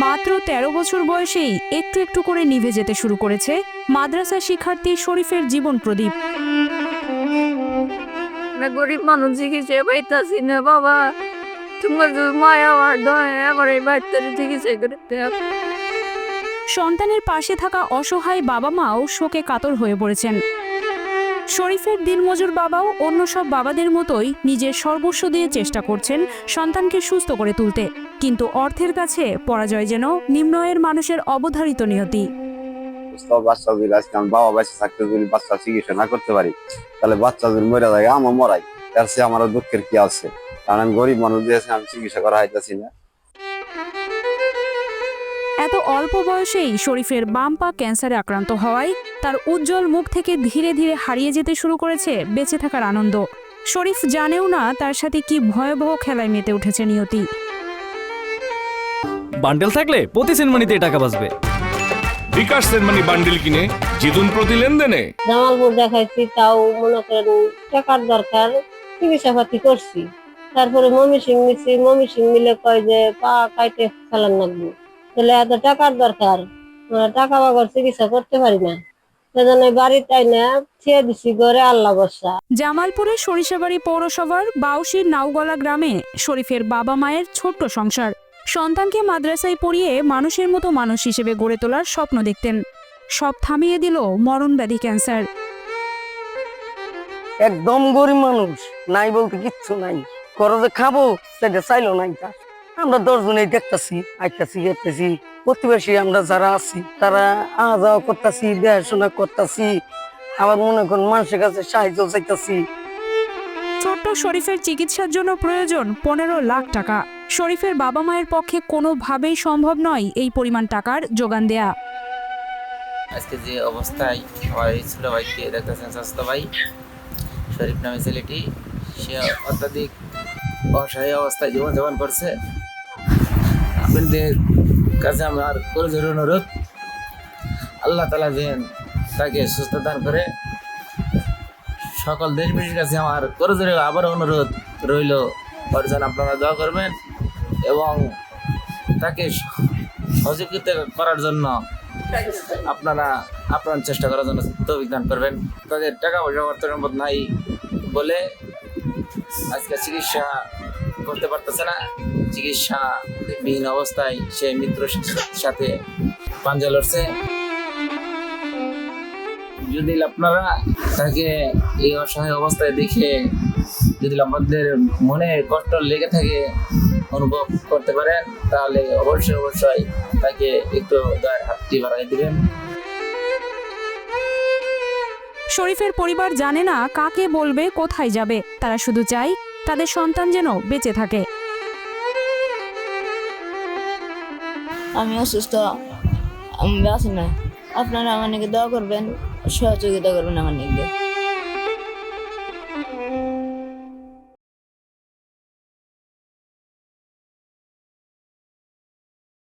মাত্র ১৩ বছর বয়সেই একটু একটু করে নিভে যেতে শুরু করেছে মাদ্রাসা শিক্ষার্থী শরীফের জীবন প্রদীপ। গরিব মানুষ চিকিৎসা পাইতাছি না বাবা, তোমার মায়া আর দয়া আমার এই বাচ্চার চিকিৎসা করতে। সন্তানের পাশে থাকা অসহায় বাবা মাও শোকে কাতর হয়ে পড়েছেন। শরীফের দিনমজুর বাবাও অন্য সব বাবাদের মতোই নিজের সর্বস্ব দিয়ে চেষ্টা করছেন সন্তানকে সুস্থ করে তুলতে, কিন্তু অর্থের কাছে পরাজয় যেন নিম্ন আয়ের মানুষের অবধারিত নিয়তি। বাচ্চা যদি আজকে আমি বাবা বেঁচে থাকতে যদি বাচ্চা চিকিৎসা না করতে পারি, তাহলে বাচ্চা যদি মরে যায় আমার মরাই, তার চেয়ে আমার দুঃখের কি আছে? কারণ আমি গরিব মানুষ দিয়েছি, আমি চিকিৎসা করা হইতেছি না। এত অল্প বয়সেই শরীফের বাম পা ক্যান্সারে আক্রান্ত হওয়ায় তার উজ্জ্বল মুখ থেকে ধীরে ধীরে হারিয়ে যেতে শুরু করেছে বেঁচে থাকার আনন্দ। শরীফ জানেও না তার সাথে কি ভয়াবহ খেলায় মেতে উঠেছে নিয়তি। বান্ডেল থাকলে প্রতি সেনমানিতে টাকা বাঁচবে। বিকাশ সেনমানি বান্ডেল কিনে জিতুন প্রতি লেনদেনে। জামালপুর দেখাইছি, তাও মনে করেন টাকার দরকার, চিকিৎসাপাতি করছি। তারপরে মমিসিং নিচ্ছি, মমিসিং মিলে কয় যে পা কাইটে ফেলান লাগবে, তাহলে এত টাকার দরকার, টাকা বাগর চিকিৎসা করতে পারি না, সেজন্য বাড়িতে না ছেড়ে দিছি ঘরে, আল্লাহ বর্ষা। জামালপুরের সরিষাবাড়ি পৌরসভার বাউশির নাওগলা গ্রামে শরীফের বাবা মায়ের ছোট্ট সংসার। সন্তানকে মাদ্রাসায় পড়িয়ে মানুষের মতো মানুষ হিসেবে গড়ে তোলার স্বপ্ন দেখতেন। সব থামিয়ে দিল মরণব্যাধি ক্যান্সার। একদম গরিব মানুষ, নাই বলতে কিচ্ছু নাই, খরচে খাবো সেটা চাইলো নাই। আমরা 10 জনেই দেখতেছি, আইতাছি গেতেছি, প্রতিবেশী আমরা যারা আছি তারা আওয়া যাওয়া করতেছি, দেখাশোনা করতেছি, আবার মনে করুন মানুষের কাছে সাহায্য চাইতেছি। ছোট্ট শরীফের চিকিৎসার জন্য প্রয়োজন 15 লাখ টাকা। শরীফের বাবা মায়ের পক্ষে কোনোভাবেই সম্ভব নয় এই পরিমাণ টাকার যোগান দেয়া। আজকে যে অবস্থায় আমার এই ছোট ভাইকে দেখতেছেন, স্বাস্থ্য ভাই শরীফ নামে ছেলেটি, সে অত্যাধিক অসহায় অবস্থায় জীবনযাপন করছে। আপনাদের কাছে আমার করজোর অনুরোধ, আল্লাহ তাআলা যেন তাকে সুস্থ দান করে। সকল দেশবাসীর কাছে আমার করজোরে আবার অনুরোধ রইল, ওর জন্য আপনারা দোয়া করবেন এবং তাকে সহযোগিতা করার জন্য আপনারা আপনার চেষ্টা করার জন্য তৌফিক দান করবেন। তাদের টাকা পয়সা অর্থ সম্পদ নাই বলে আজকে চিকিৎসা করতে পারতেছে না। চিকিৎসা বিহীন অবস্থায় সে মৃত্যুর সাথে পাঞ্জা লড়ছে। যদি আপনারা তাকে এই অসহায় অবস্থায় দেখে যদি আপনাদের মনে কষ্ট লেগে থাকে, অনুভব করতে পারেন, তাহলে অবশ্যই তাকে একটু দয়ার হাতটি বাড়াই দিবেন। শরীফের পরিবার জানে না কাকে বলবে, কোথায় যাবে। তারা শুধু চায় তাদের সন্তান যেন বেঁচে থাকে। আমি অসুস্থ, আমি বাঁচি না, আপনারা আমার নাকি দোয়া করবেন, সহযোগিতা করবেন আমার নাকি।